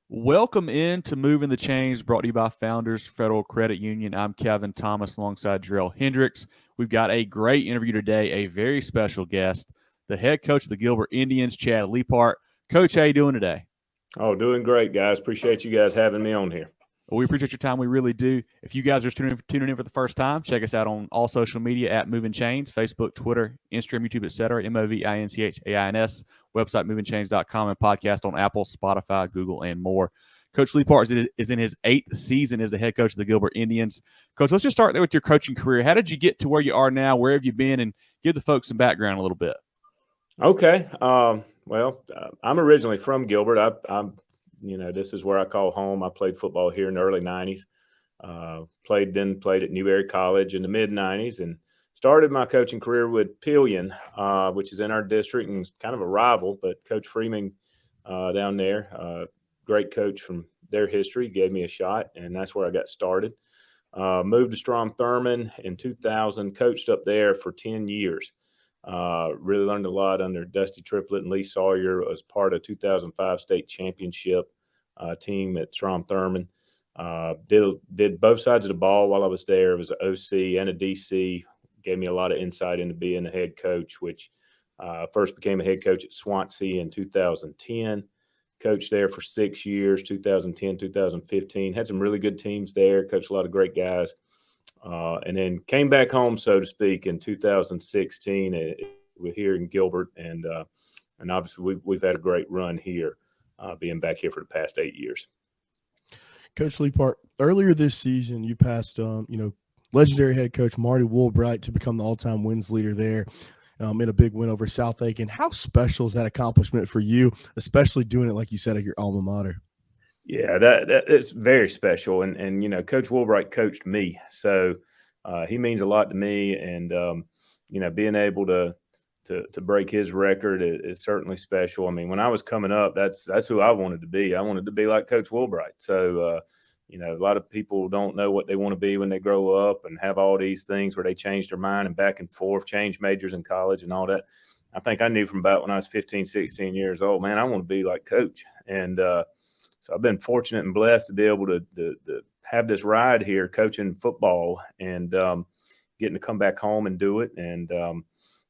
Welcome into Moving the Chains, brought to you by Founders Federal Credit Union. I'm Kevin Thomas alongside Jerel Hendricks. We've got a great interview today, a very special guest, the head coach of the Gilbert Indians, Chad Leaphart. Coach, how you doing today? Oh, doing great, guys. Appreciate you guys having me on here. Well, we appreciate your time. We really do. If you guys are tuning in for the first time, check us out on all social media at Moving Chains, Facebook, Twitter, Instagram, YouTube, etc. MOVINCHAINS, website movingchains.com, and podcast on Apple, Spotify, Google, and more. Coach Leaphart is in his 8th season as the head coach of the Gilbert Indians. Coach, let's just start there with your coaching career. How did you get to where you are now? Where have you been? And give the folks some background a little bit. Okay. I'm originally from Gilbert. I'm this is where I call home. I played football here in the early 90s. Played at Newberry College in the mid 90s and started my coaching career with Pillion, which is in our district and kind of a rival, but Coach Freeman down there, great coach from their history, gave me a shot, and that's where I got started. Moved to Strom Thurmond in 2000, coached up there for 10 years. Really learned a lot under Dusty Triplett and Lee Sawyer as part of 2005 state championship team at Strom Thurmond. Did both sides of the ball while I was there. It was an OC and a DC. Gave me a lot of insight into being a head coach, which first became a head coach at Swansea in 2010. Coached there for 6 years, 2010, 2015. Had some really good teams there. Coached a lot of great guys. And then came back home, so to speak, in 2016. We're here in Gilbert, and obviously we've had a great run here, being back here for the past 8 years. Coach Leaphart, earlier this season, you passed, legendary head coach Marty Woolbright to become the all-time wins leader there in a big win over South Aiken. How special is that accomplishment for you, especially doing it, like you said, at your alma mater? Yeah, that it's very special, and Coach Woolbright coached me, so he means a lot to me, and being able to break his record is certainly special. I mean, when I was coming up, that's who I wanted to be. I wanted to be like Coach Woolbright. So a lot of people don't know what they want to be when they grow up and have all these things where they change their mind and back and forth, change majors in college and all that. I think I knew from about when I was 15, 16 years old, man, I want to be like Coach, and so I've been fortunate and blessed to be able to have this ride here coaching football and getting to come back home and do it. And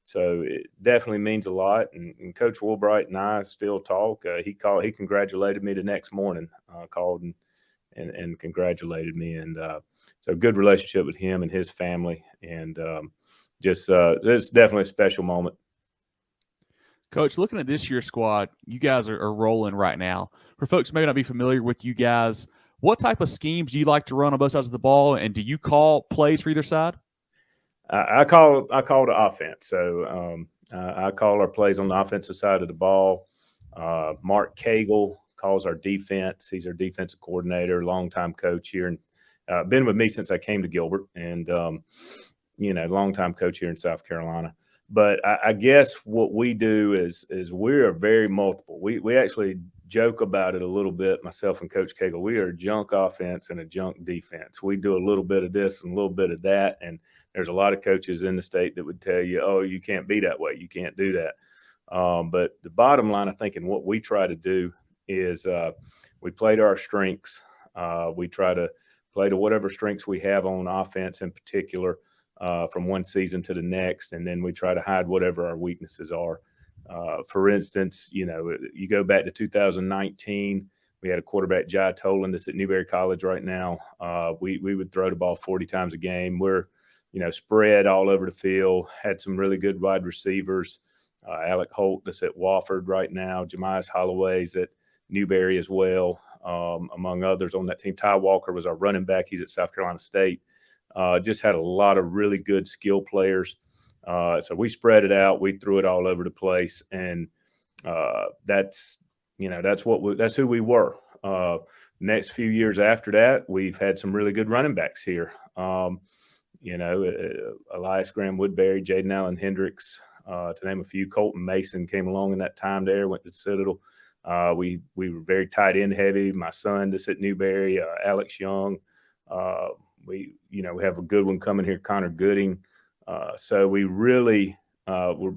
so it definitely means a lot. And Coach Woolbright and I still talk. He congratulated me the next morning, called and congratulated me. And so good relationship with him and his family. And it's definitely a special moment. Coach, looking at this year's squad, you guys are rolling right now. For folks who may not be familiar with you guys, what type of schemes do you like to run on both sides of the ball, and do you call plays for either side? I call the offense. So I call our plays on the offensive side of the ball. Mark Cagle calls our defense. He's our defensive coordinator, longtime coach here, and been with me since I came to Gilbert, and longtime coach here in South Carolina. But I guess what we do is we are very multiple. We actually joke about it a little bit, myself and Coach Cagle. We are a junk offense and a junk defense. We do a little bit of this and a little bit of that. And there's a lot of coaches in the state that would tell you, oh, you can't be that way. You can't do that. But the bottom line, I think, and what we try to do is we play to our strengths. We try to play to whatever strengths we have on offense in particular. From one season to the next, and then we try to hide whatever our weaknesses are. For instance, you go back to 2019, we had a quarterback, Jai Toland, that's at Newberry College right now. We would throw the ball 40 times a game. We're, spread all over the field, had some really good wide receivers. Alec Holt that's at Wofford right now. Jemias Holloway's at Newberry as well, among others on that team. Ty Walker was our running back. He's at South Carolina State. Just had a lot of really good skill players. So we spread it out. We threw it all over the place. And that's who we were. Next few years after that, we've had some really good running backs here. Elias Graham Woodbury, Jaden Allen Hendricks, to name a few. Colton Mason came along in that time there, went to Citadel. We were very tight end heavy. My son that's at Newberry, Alex Young. We have a good one coming here, Connor Gooding. So we really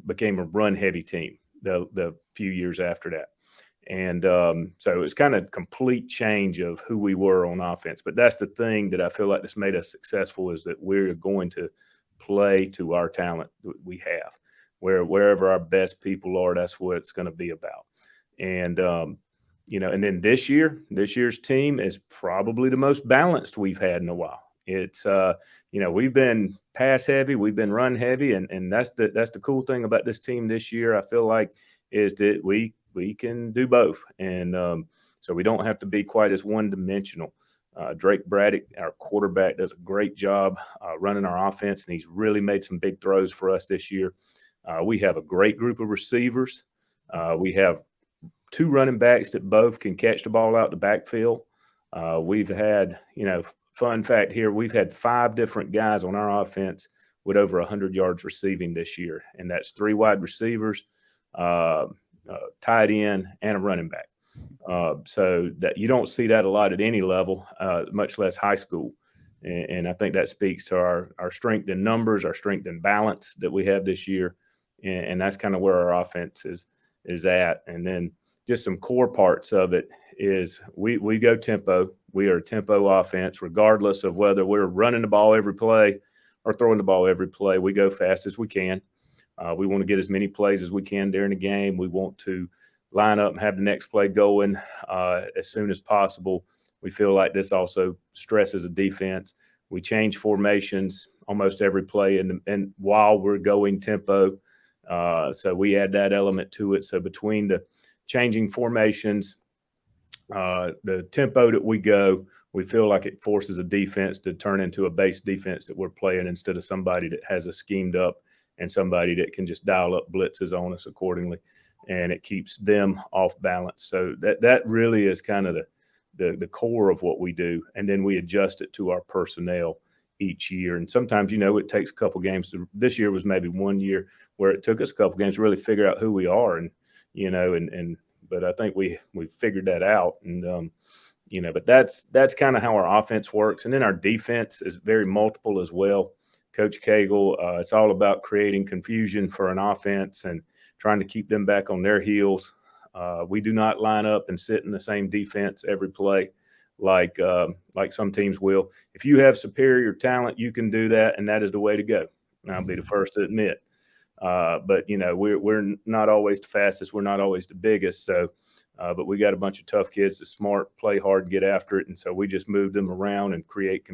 became a run-heavy team the few years after that. And so it's kind of complete change of who we were on offense. But that's the thing that I feel like that's made us successful, is that we're going to play to our talent that we have. Wherever our best people are, that's what it's going to be about. And and then this year's team is probably the most balanced we've had in a while. It's we've been pass heavy, we've been run heavy, and that's the cool thing about this team this year, I feel like, is that we can do both. And so we don't have to be quite as one-dimensional. Drake Braddock, our quarterback, does a great job running our offense, and he's really made some big throws for us this year. We have a great group of receivers. We have 2 running backs that both can catch the ball out the backfield. We've had, fun fact here, we've had 5 different guys on our offense with over 100 yards receiving this year, and that's 3 wide receivers, tight end, and a running back. So that you don't see that a lot at any level, much less high school. And I think that speaks to our strength in numbers, our strength in balance that we have this year. And that's kind of where our offense is at. And then just some core parts of it is we go tempo. We are a tempo offense, regardless of whether we're running the ball every play or throwing the ball every play. We go fast as we can. We want to get as many plays as we can during the game. We want to line up and have the next play going as soon as possible. We feel like this also stresses a defense. We change formations almost every play, and while we're going tempo, so we add that element to it. So between the changing formations, the tempo that we go, we feel like it forces a defense to turn into a base defense that we're playing, instead of somebody that has a schemed up and somebody that can just dial up blitzes on us accordingly, and it keeps them off balance. So that really is kind of the core of what we do, and then we adjust it to our personnel each year. And sometimes, it takes a couple games. This year was maybe one year where it took us a couple games to really figure out who we are, and but I think we figured that out, and but that's kind of how our offense works. And then our defense is very multiple as well. Coach Cagle, it's all about creating confusion for an offense and trying to keep them back on their heels. We do not line up and sit in the same defense every play like some teams will. If you have superior talent, you can do that, and that is the way to go. And I'll be the first to admit. But we're not always the fastest. We're not always the biggest. So, but we got a bunch of tough kids that smart, play hard, get after it. And so we just move them around and create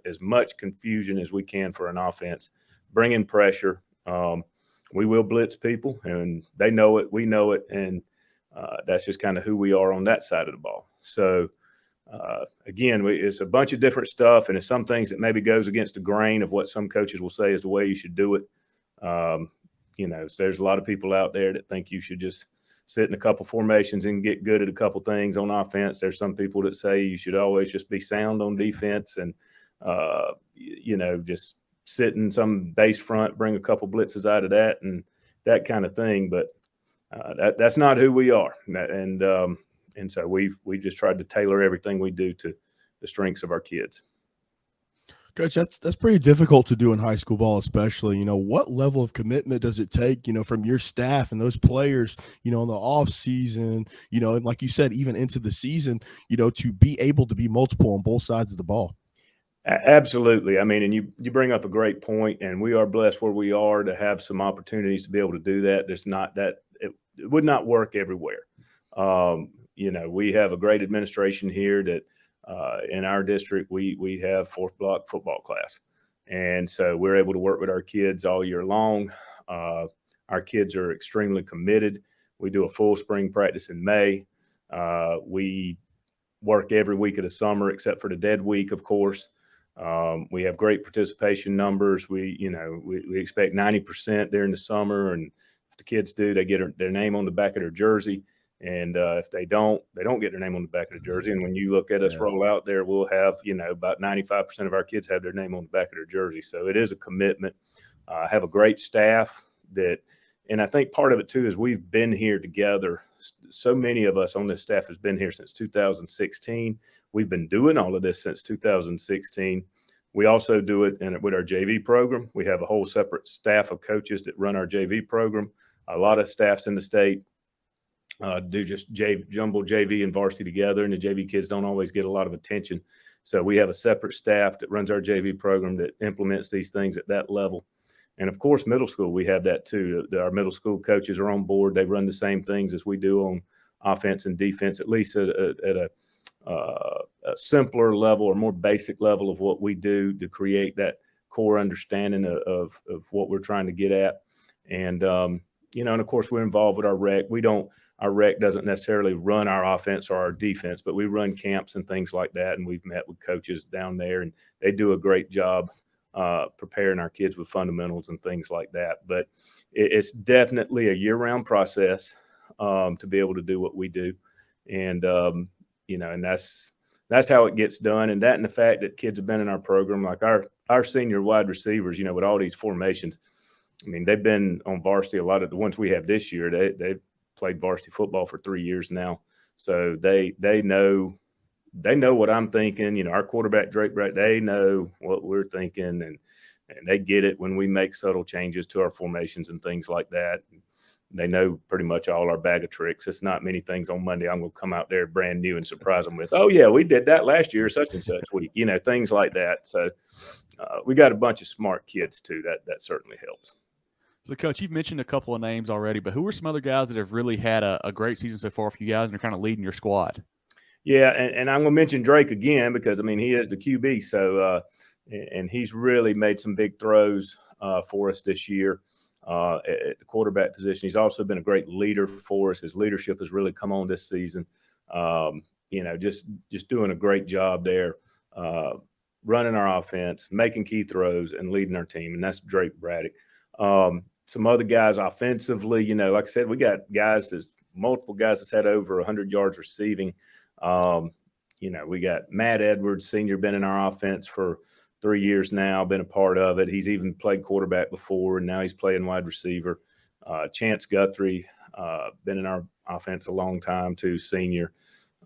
as much confusion as we can for an offense, bring in pressure. We will blitz people, and they know it. We know it. And that's just kind of who we are on that side of the ball. So, again, it's a bunch of different stuff, and it's some things that maybe goes against the grain of what some coaches will say is the way you should do it. So there's a lot of people out there that think you should just sit in a couple formations and get good at a couple things on offense. There's some people that say you should always just be sound on defense and, just sit in some base front, bring a couple blitzes out of that and that kind of thing. But that's not who we are. And so we've just tried to tailor everything we do to the strengths of our kids. Coach, that's pretty difficult to do in high school ball, especially. What level of commitment does it take, from your staff and those players, in the off season, and like you said, even into the season, to be able to be multiple on both sides of the ball? Absolutely. I mean, and you bring up a great point, and we are blessed where we are to have some opportunities to be able to do that. There's not that it would not work everywhere. We have a great administration here that, in our district, we have 4th block football class. And so we're able to work with our kids all year long. Our kids are extremely committed. We do a full spring practice in May. We work every week of the summer, except for the dead week, of course. We have great participation numbers. We expect 90% during the summer. And if the kids do, they get their name on the back of their jersey. And if they don't get their name on the back of the jersey. And when you look at us roll out there, we'll have, about 95% of our kids have their name on the back of their jersey. So it is a commitment. I have a great staff and I think part of it too is we've been here together. So many of us on this staff has been here since 2016. We've been doing all of this since 2016. We also do it with our JV program. We have a whole separate staff of coaches that run our JV program. A lot of staffs in the state do just jumble JV and varsity together, and the JV kids don't always get a lot of attention. So we have a separate staff that runs our JV program that implements these things at that level. And of course, middle school, we have that too. Our middle school coaches are on board. They run the same things as we do on offense and defense, at least at a simpler level or more basic level of what we do to create that core understanding of what we're trying to get at. And, and of course, we're involved with our rec. Our rec doesn't necessarily run our offense or our defense, but we run camps and things like that. And we've met with coaches down there, and they do a great job preparing our kids with fundamentals and things like that. But it's definitely a year-round process to be able to do what we do. And, and that's how it gets done. And that and the fact that kids have been in our program, like our senior wide receivers, with all these formations, I mean, they've been on varsity. A lot of the ones we have this year, they've played varsity football for 3 years now. So they know what I'm thinking. Our quarterback, Drake Bright, they know what we're thinking, and they get it when we make subtle changes to our formations and things like that. They know pretty much all our bag of tricks. It's not many things on Monday I'm going to come out there brand new and surprise them with, oh, yeah, we did that last year, such and such week, things like that. So we got a bunch of smart kids, too. That certainly helps. So, Coach, you've mentioned a couple of names already, but who are some other guys that have really had a great season so far for you guys and are kind of leading your squad? Yeah, and I'm going to mention Drake again because, he is the QB. So, and he's really made some big throws for us this year at the quarterback position. He's also been a great leader for us. His leadership has really come on this season. Just doing a great job there, running our offense, making key throws, and leading our team. And that's Drake Braddock. Some other guys offensively, like I said, we got multiple guys that's had over 100 yards receiving. We got Matt Edwards, senior, been in our offense for 3 years now, been a part of it. He's even played quarterback before, and now he's playing wide receiver. Chance Guthrie, been in our offense a long time too, senior.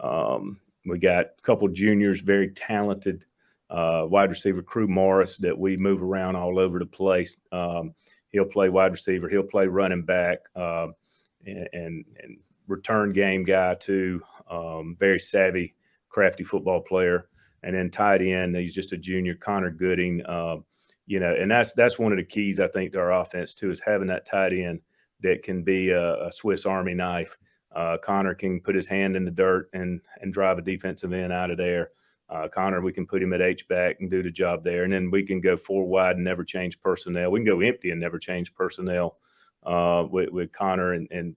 We got a couple juniors, very talented wide receiver, Crew Morris, that we move around all over the place. He'll play wide receiver. He'll play running back and return game guy too. Very savvy, crafty football player. And then tight end, he's just a junior, Connor Gooding. And that's one of the keys, I think, to our offense too, is having that tight end that can be a Swiss Army knife. Connor can put his hand in the dirt and drive a defensive end out of there. Connor, we can put him at H-back and do the job there. And then we can go 4 wide and never change personnel. We can go empty and never change personnel with Connor and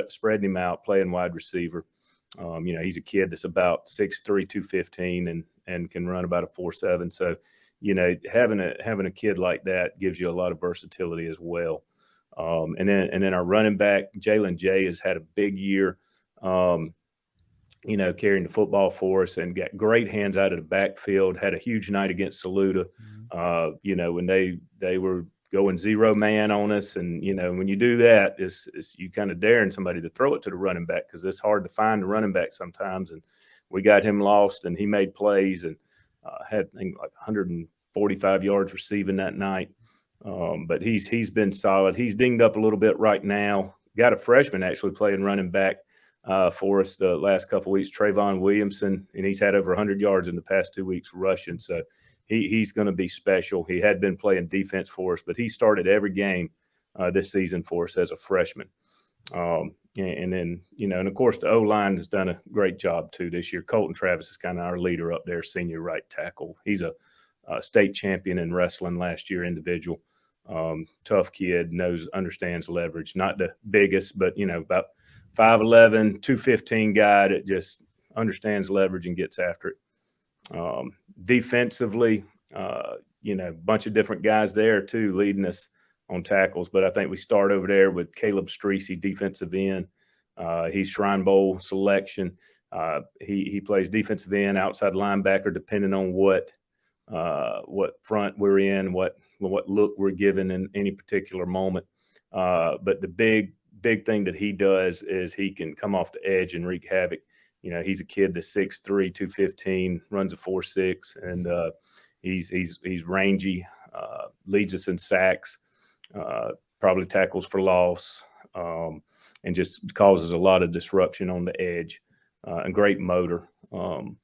spreading him out, playing wide receiver. He's a kid that's about 6'3", 215 and can run about a 4.7. So, having a kid like that gives you a lot of versatility as well. And then our running back, Jalen J, has had a big year. Carrying the football for us and got great hands out of the backfield, had a huge night against Saluda, when they were going 0 man on us. And, when you do that, it's you kind of daring somebody to throw it to the running back because it's hard to find the running back sometimes. And we got him lost and he made plays and had I think like 145 yards receiving that night. But he's been solid. He's dinged up a little bit right now. Got a freshman actually playing running back for us the last couple of weeks, Trayvon Williamson, and he's had over 100 yards in the past 2 weeks rushing. So he's going to be special. He had been playing defense for us, but he started every game this season for us as a freshman. And then, and of course the O-line has done a great job too this year. Colton Travis is kind of our leader up there, senior right tackle. He's a state champion in wrestling last year, individual. Tough kid, understands leverage. Not the biggest, but, about 5'11", 215 guy that just understands leverage and gets after it. Defensively, a bunch of different guys there too leading us on tackles. But I think we start over there with Caleb Streesey, defensive end. He's Shrine Bowl selection. He plays defensive end, outside linebacker, depending on what front we're in, what look we're given in any particular moment. But the big thing that he does is he can come off the edge and wreak havoc. He's a kid that's 6'3", 215, runs a 4.6, and he's rangy, leads us in sacks, probably tackles for loss. And and just causes a lot of disruption on the edge, and great motor. And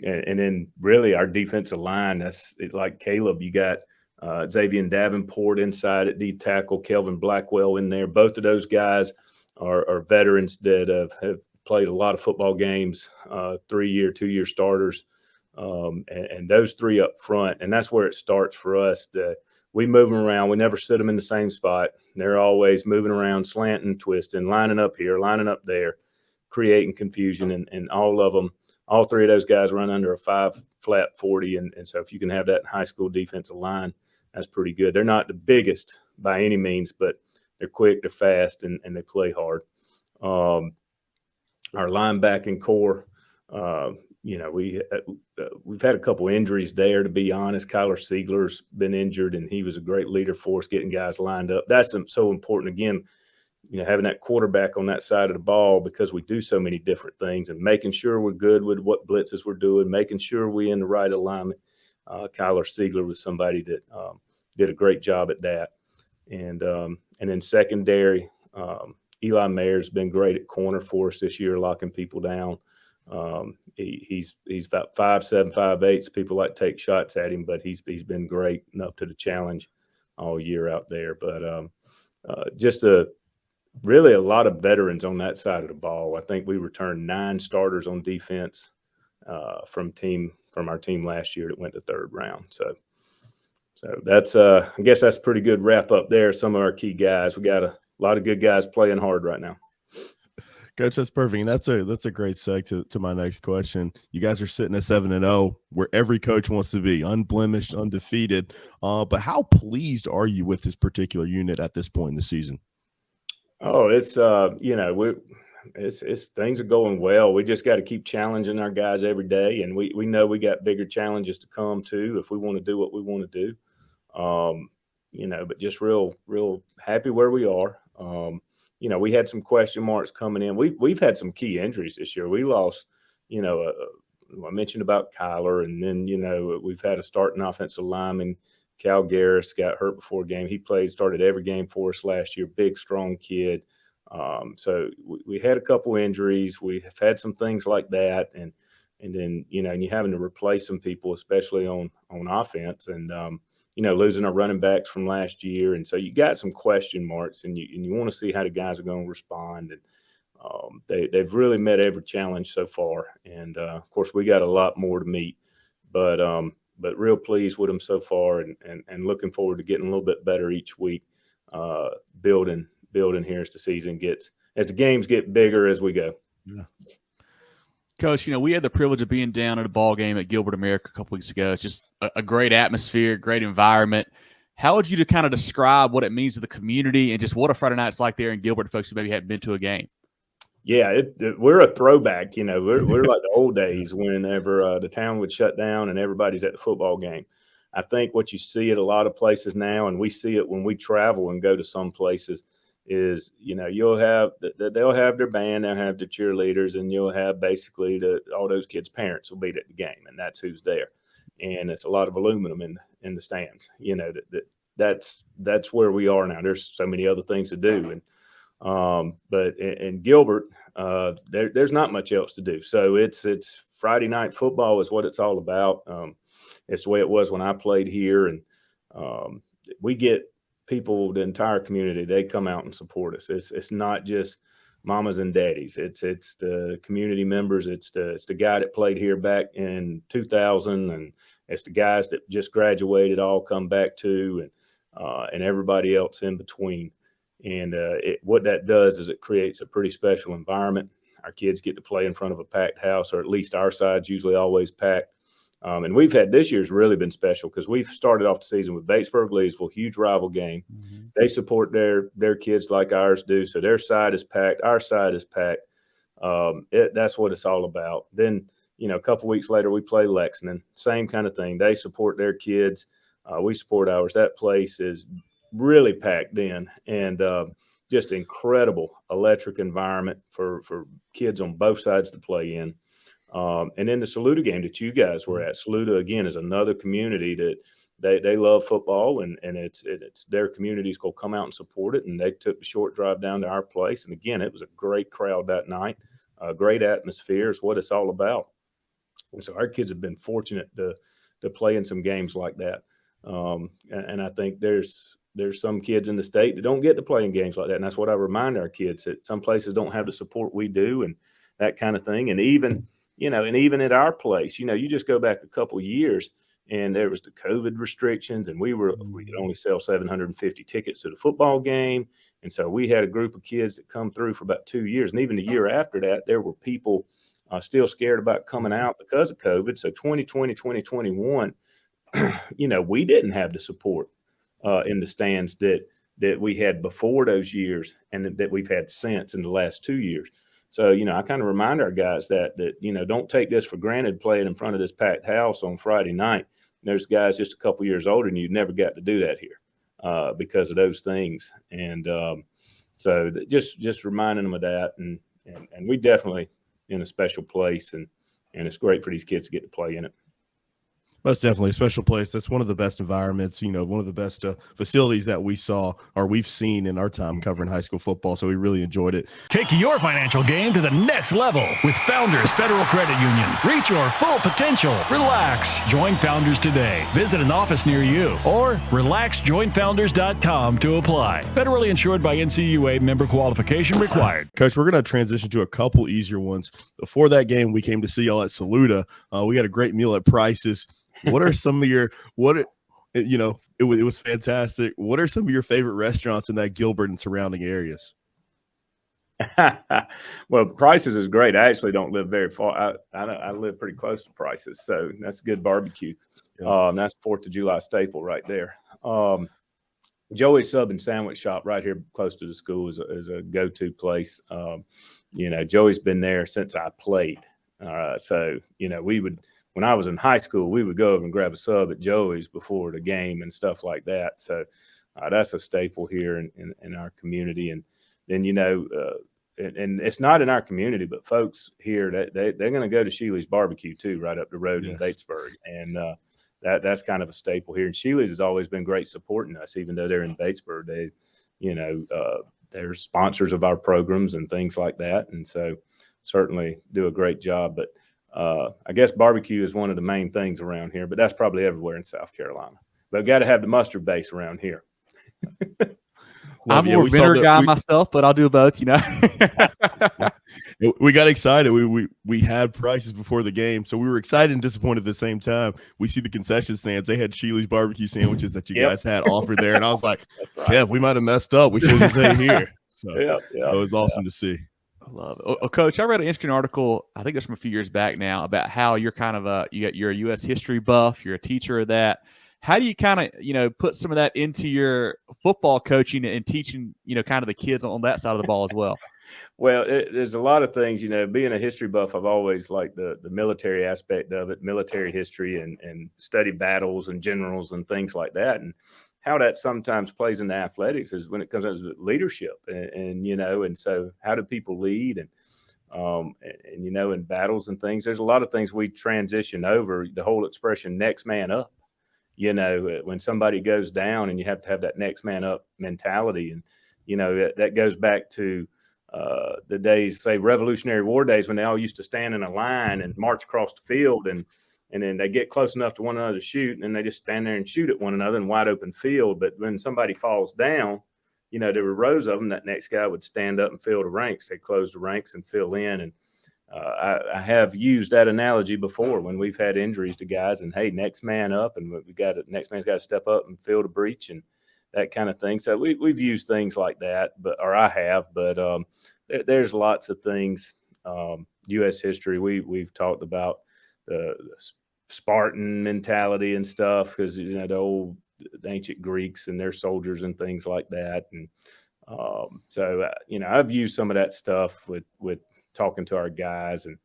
then really our defensive line, that's like Caleb, you got Xavier Davenport inside at D tackle, Kelvin Blackwell in there. Both of those guys are veterans that have played a lot of football games, 3-year, 2-year starters. And those three up front, and that's where it starts for us. We move them around. We never sit them in the same spot. They're always moving around, slanting, twisting, lining up here, lining up there, creating confusion. And all of them, all three of those guys run under a 5-flat 40. And so if you can have that in high school defensive line, that's pretty good. They're not the biggest by any means, but they're quick, they're fast, and they play hard. Our linebacking core, we've had a couple injuries there, to be honest. Kyler Siegler's been injured, and he was a great leader for us, getting guys lined up. That's so important. Again, having that quarterback on that side of the ball, because we do so many different things, and making sure we're good with what blitzes we're doing, making sure we're in the right alignment. Kyler Siegler was somebody that did a great job at that. And then secondary, Eli Mayer's been great at corner for us this year, locking people down. He's about 5'7", 5'8". People like to take shots at him, but he's been great and up to the challenge all year out there. But just really a lot of veterans on that side of the ball. I think we returned 9 starters on defense from our team last year that went to 3rd round. So that's I guess that's a pretty good wrap up there. Some of our key guys. We got a lot of good guys playing hard right now. Coach, that's perfect. And that's a great segue to my next question. You guys are sitting at 7-0, where every coach wants to be, unblemished, undefeated. But how pleased are you with this particular unit at this point in the season? Oh, it's it's things are going well. We just got to keep challenging our guys every day, and we know we got bigger challenges to come too if we want to do what we want to do. But just real happy where we are. We had some question marks coming in. We've had some key injuries this year. We lost, I mentioned about Kyler, and then, we've had a starting offensive lineman. Cal Garris got hurt before a game. He started every game for us last year. Big, strong kid. So we had a couple injuries. We have had some things like that. And then, and you're having to replace some people, especially on offense. And, losing our running backs from last year. And so you got some question marks, and you want to see how the guys are going to respond. And they've really met every challenge so far. And, of course, we got a lot more to meet. But real pleased with them so far, and looking forward to getting a little bit better each week, building here as the games get bigger as we go. Yeah. Coach, we had the privilege of being down at a ball game at Gilbert America a couple weeks ago. It's just a great atmosphere, great environment. How would you kind of describe what it means to the community and just what a Friday night's like there in Gilbert, folks who maybe haven't been to a game? Yeah, we're a throwback. We're like the old days whenever the town would shut down and everybody's at the football game. I think what you see at a lot of places now, and we see it when we travel and go to some places, is they'll have their band, they'll have the cheerleaders, and you'll have basically all those kids' parents will be at the game, and that's who's there. And it's a lot of aluminum in the stands. That's where we are now. There's so many other things to do, and but in Gilbert, there's not much else to do. So it's Friday night football is what it's all about. It's the way it was when I played here, and we get people, the entire community, they come out and support us. It's not just mamas and daddies. It's the community members. It's the guy that played here back in 2000, and it's the guys that just graduated all come back too, and everybody else in between. And what that does is it creates a pretty special environment. Our kids get to play in front of a packed house, or at least our side's usually always packed. And this year's really been special because we've started off the season with Batesburg-Leesville, huge rival game. Mm-hmm. They support their kids like ours do, so their side is packed, our side is packed. That's what it's all about. Then, a couple weeks later, we play Lexington, same kind of thing. They support their kids, we support ours. That place is really packed in, and just incredible electric environment for kids on both sides to play in. And then the Saluda game that you guys were at. Saluda, again, is another community they love football, and it's their community's going to come out and support it. And they took the short drive down to our place. And again, it was a great crowd that night, a great atmosphere is what it's all about. And so our kids have been fortunate to play in some games like that. And I think there's some kids in the state that don't get to play in games like that. And that's what I remind our kids, that some places don't have the support we do and that kind of thing. And even at our place, you just go back a couple of years and there was the COVID restrictions, and we could only sell 750 tickets to the football game. And so we had a group of kids that come through for about 2 years. And even the year after that, there were people still scared about coming out because of COVID. So 2020, 2021, we didn't have the support in the stands that we had before those years and that we've had since in the last 2 years. So, I kind of remind our guys that don't take this for granted, playing in front of this packed house on Friday night. There's guys just a couple years older than you never got to do that here because of those things. And so just reminding them of that. And we definitely in a special place, and it's great for these kids to get to play in it. That's definitely a special place. That's one of the best environments, one of the best facilities that we've seen in our time covering high school football. So we really enjoyed it. Take your financial game to the next level with Founders Federal Credit Union. Reach your full potential. Relax. Join Founders today. Visit an office near you or relaxjoinfounders.com to apply. Federally insured by NCUA, member qualification required. Coach, we're going to transition to a couple easier ones. Before that game, we came to see y'all at Saluda. We had a great meal at Price's. What are some of your it was fantastic. What are some of your favorite restaurants in that Gilbert and surrounding areas? Well, Price's is great. I actually don't live very far. I live pretty close to Price's, so that's good barbecue. Yeah. That's 4th of July staple right there. Joey's Sub and Sandwich Shop right here close to the school is a go-to place. Joey's been there since I played. So we would. When I was in high school, we would go over and grab a sub at Joey's before the game and stuff like that. So that's a staple here in our community. And then, and it's not in our community, but folks here, they're going to go to Sheely's Barbecue too, right up the road in Batesburg. And that's kind of a staple here. And Sheely's has always been great supporting us, even though they're in Batesburg. They're sponsors of our programs and things like that. And so certainly do a great job. But I guess barbecue is one of the main things around here, but that's probably everywhere in South Carolina. But got to have the mustard base around here. I'm more vinegar guy myself, but I'll do both. We got excited. We had Prices before the game, so we were excited and disappointed at the same time. We see the concession stands; they had Sheely's barbecue sandwiches that you guys had offered there, and I was like, right. "Kev, we might have messed up. We should have stayed here." So it was awesome to see. I love it. Oh, Coach, I read an interesting article, I think it's from a few years back now, about how you're kind of you're a U.S. history buff. You're a teacher of that. How do you kind of, put some of that into your football coaching and teaching, kind of the kids on that side of the ball as well? Well, there's a lot of things, being a history buff, I've always liked the military aspect of it, military history and study battles and generals and things like that. And how that sometimes plays into athletics is when it comes to leadership and so how do people lead and in battles and things. There's a lot of things we transition over, the whole expression next man up, when somebody goes down and you have to have that next man up mentality. And, that goes back to the days, say Revolutionary War days, when they all used to stand in a line and march across the field and then they get close enough to one another to shoot, and then they just stand there and shoot at one another in wide open field. But when somebody falls down, there were rows of them. That next guy would stand up and fill the ranks. They close the ranks and fill in. And I have used that analogy before when we've had injuries to guys. And hey, next man up, and next man's got to step up and fill the breach and that kind of thing. So we've used things like that, I have. But there's lots of things. U.S. history. We've talked about the Spartan mentality and stuff, because the ancient Greeks and their soldiers and things like that. And I've used some of that stuff with talking to our guys. And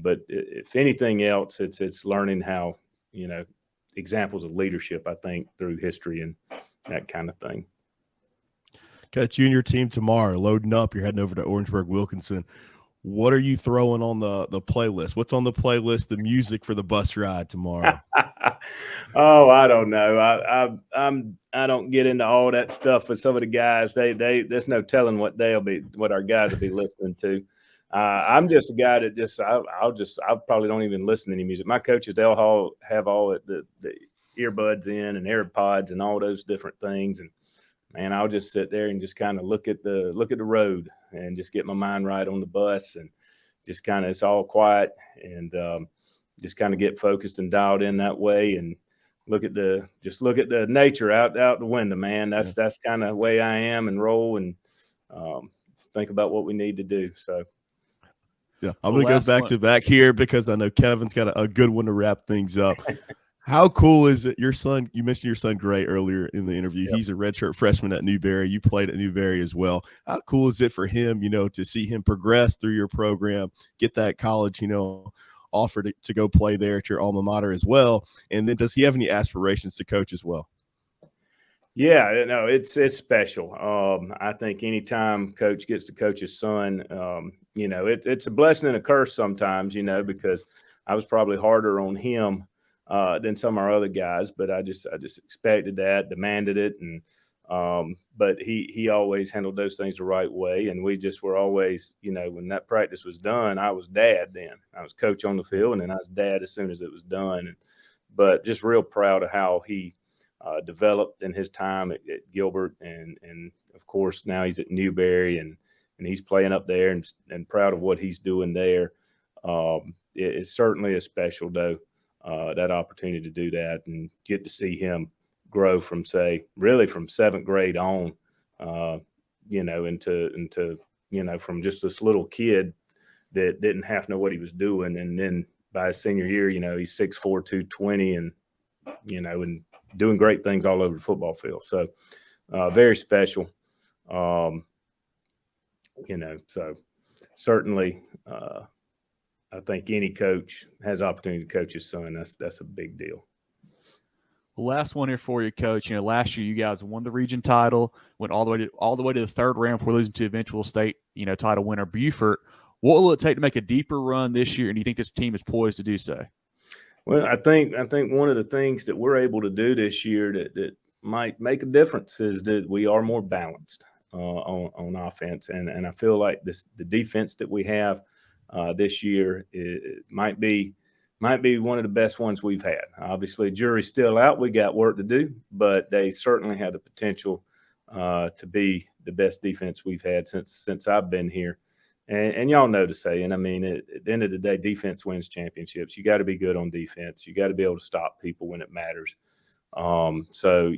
but if anything else, it's learning how examples of leadership, I think, through history and that kind of thing. Catch you and your team tomorrow, loading up. You're heading over to Orangeburg Wilkinson. What are you throwing on the playlist? What's on the playlist, the music for the bus ride tomorrow? Oh, I don't know. I don't get into all that stuff with some of the guys. There's no telling what our guys will be listening to. I'm just a guy that I probably don't even listen to any music. My coaches, they'll have all the earbuds in and AirPods and all those different things. And man, I'll just sit there and just kind of look at the road and just get my mind right on the bus, and just kind of, it's all quiet, and just kind of get focused and dialed in that way, and look at the nature out the window, man. That's kind of the way I am, and roll, and think about what we need to do. So yeah, I'm going to go back to back here because I know Kevin's got a good one to wrap things up. How cool is it? Your son, you mentioned your son Gray earlier in the interview. Yep. He's a redshirt freshman at Newberry. You played at Newberry as well. How cool is it for him, to see him progress through your program, get that college, offer to go play there at your alma mater as well? And then does he have any aspirations to coach as well? Yeah, no, it's special. I think anytime coach gets to coach his son, it's a blessing and a curse sometimes, because I was probably harder on him than some of our other guys, but I just expected that, demanded it, and but he always handled those things the right way, and we just were always, when that practice was done, I was dad then. I was coach on the field, and then I was dad as soon as it was done. But just real proud of how he developed in his time at Gilbert, and of course now he's at Newberry, and he's playing up there, and proud of what he's doing there. It's certainly a special though. That opportunity to do that and get to see him grow from, really from 7th grade on, into from just this little kid that didn't half know what he was doing. And then by his senior year, he's 6'4", 220, and, and doing great things all over the football field. So very special, so certainly, I think any coach has opportunity to coach his son. That's a big deal. Last one here for you, Coach. Last year you guys won the region title, went all the way to the 3rd round before losing to eventual state, title winner Beaufort. What will it take to make a deeper run this year, and do you think this team is poised to do so? Well, I think one of the things that we're able to do this year that might make a difference is that we are more balanced on offense, and I feel like the defense that we have this year, it might be one of the best ones we've had. Obviously, jury's still out. We got work to do, but they certainly have the potential to be the best defense we've had since I've been here. And y'all know the saying. I mean, at the end of the day, defense wins championships. You got to be good on defense. You got to be able to stop people when it matters. So,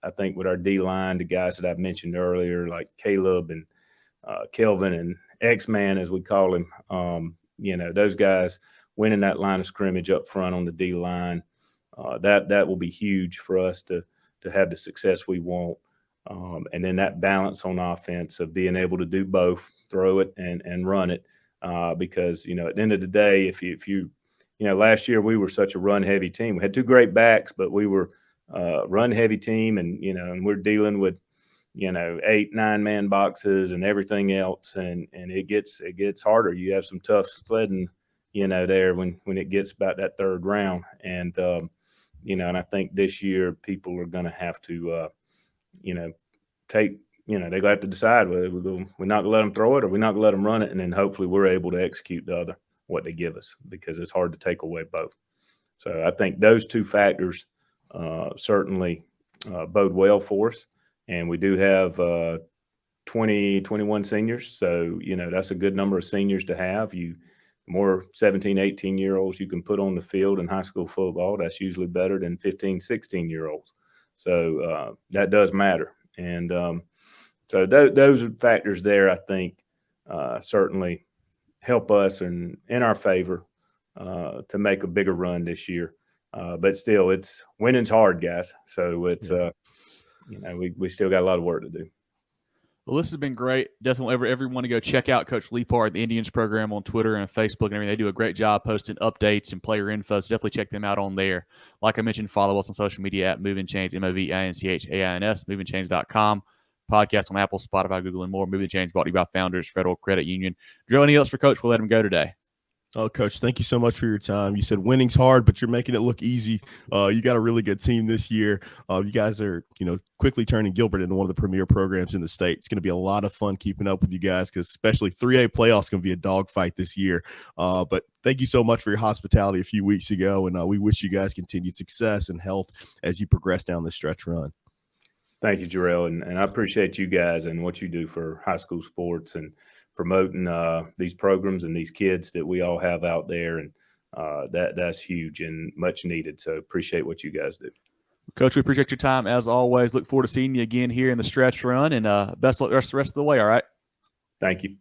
I think with our D-line, the guys that I've mentioned earlier, like Caleb and Kelvin and X-Man, as we call him, those guys winning that line of scrimmage up front on the D-line, that will be huge for us to have the success we want. And then that balance on offense of being able to do both, throw it and run it, because, at the end of the day, if you last year we were such a run-heavy team. We had 2 great backs, but we were a run-heavy team, and, and we're dealing with 8-9 man boxes and everything else, and it gets harder. You have some tough sledding, there when it gets about that 3rd round, and and I think this year people are going to have to they're going to have to decide whether we're not going to let them throw it or we're not going to let them run it, and then hopefully we're able to execute what they give us, because it's hard to take away both. So I think those 2 factors certainly bode well for us. And we do have 21 seniors. So, that's a good number of seniors to have. More 17, 18-year-olds you can put on the field in high school football. That's usually better than 15, 16-year-olds. So that does matter. And so those are factors there, I think, certainly help us and in our favor to make a bigger run this year. But still, winning's hard, guys. So it's we still got a lot of work to do. Well, this has been great. Definitely everyone to go check out Coach Leaphart, the Indians program on Twitter and Facebook and everything. They do a great job posting updates and player info, so definitely check them out on there. Like I mentioned, follow us on social media at Movin Chains, MOVINCHAINS, movinchains.com. Podcast on Apple, Spotify, Google, and more. Movin Chains brought to you by Founders Federal Credit Union. Jerel, anything else for Coach? We'll let him go today. Oh, Coach, thank you so much for your time. You said winning's hard, but you're making it look easy. You got a really good team this year. You guys are, quickly turning Gilbert into one of the premier programs in the state. It's going to be a lot of fun keeping up with you guys, because especially 3A playoffs going to be a dogfight this year. But thank you so much for your hospitality a few weeks ago, and we wish you guys continued success and health as you progress down this stretch run. Thank you, Jerel, and I appreciate you guys and what you do for high school sports and promoting these programs and these kids that we all have out there, and that's huge and much needed. So appreciate what you guys do. Coach, we appreciate your time as always. Look forward to seeing you again here in the stretch run, and best of luck the rest of the way. All right. Thank you.